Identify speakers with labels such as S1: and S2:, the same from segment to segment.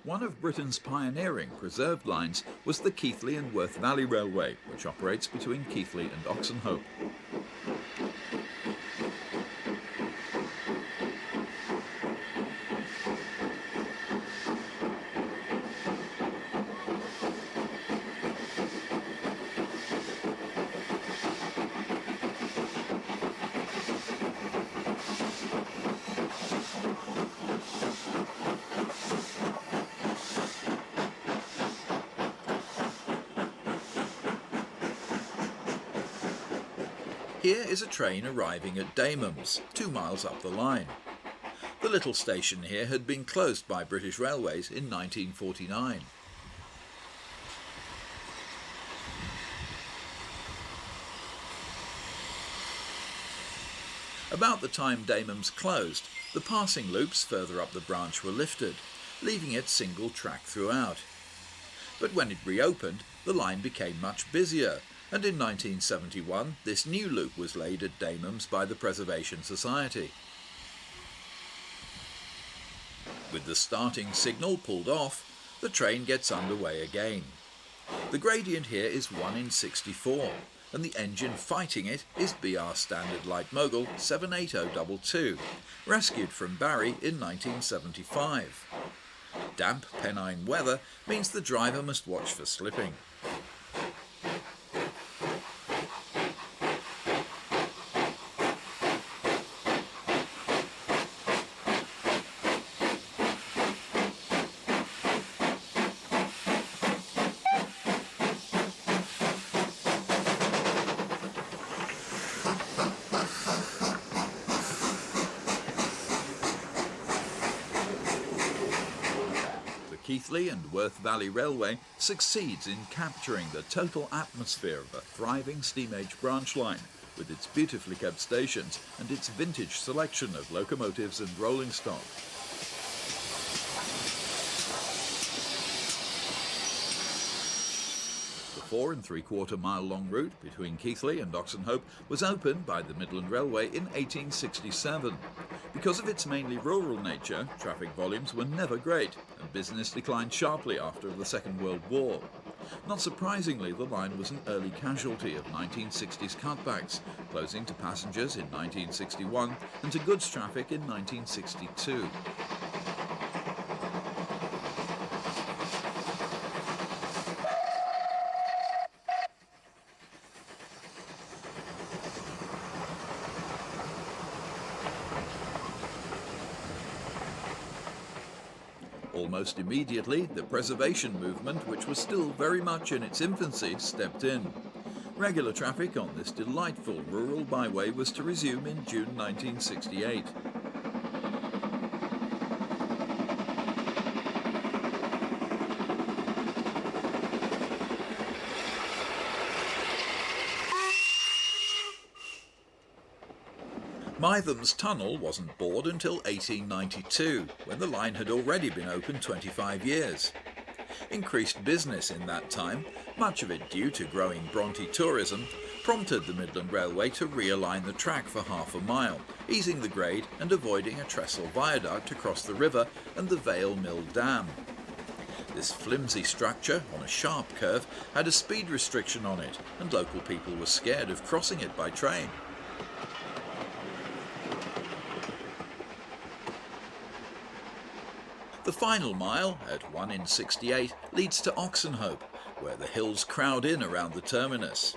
S1: One of Britain's pioneering preserved lines was the Keighley and Worth Valley Railway, which operates between Keighley and Oxenhope. Here is a train arriving at Damham's, 2 miles up the line. The little station here had been closed by British Railways in 1949. About the time Damham's closed, the passing loops further up the branch were lifted, leaving it single track throughout. But when it reopened, the line became much busier, and in 1971 this new loop was laid at Damham's by the Preservation Society. With the starting signal pulled off, the train gets underway again. The gradient here is 1 in 64, and the engine fighting it is BR Standard Light Mogul 78022, rescued from Barry in 1975. Damp Pennine weather means the driver must watch for slipping. Keighley and Worth Valley Railway succeeds in capturing the total atmosphere of a thriving steam age branch line, with its beautifully kept stations and its vintage selection of locomotives and rolling stock. The 4 3/4 mile long route between Keighley and Oxenhope was opened by the Midland Railway in 1867. Because of its mainly rural nature, traffic volumes were never great, and business declined sharply after the Second World War. Not surprisingly, the line was an early casualty of 1960s cutbacks, closing to passengers in 1961 and to goods traffic in 1962. Almost immediately, the preservation movement, which was still very much in its infancy, stepped in. Regular traffic on this delightful rural byway was to resume in June 1968. Mytham's Tunnel wasn't bored until 1892, when the line had already been open 25 years. Increased business in that time, much of it due to growing Bronte tourism, prompted the Midland Railway to realign the track for half a mile, easing the grade and avoiding a trestle viaduct across the river and the Vale Mill Dam. This flimsy structure, on a sharp curve, had a speed restriction on it, and local people were scared of crossing it by train. The final mile, at 1 in 68, leads to Oxenhope, where the hills crowd in around the terminus.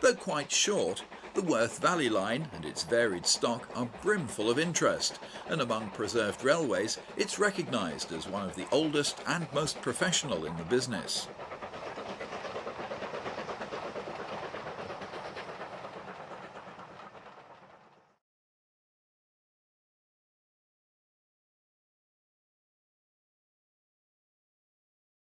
S1: Though quite short, the Worth Valley line and its varied stock are brimful of interest, and among preserved railways, it's recognised as one of the oldest and most professional in the business.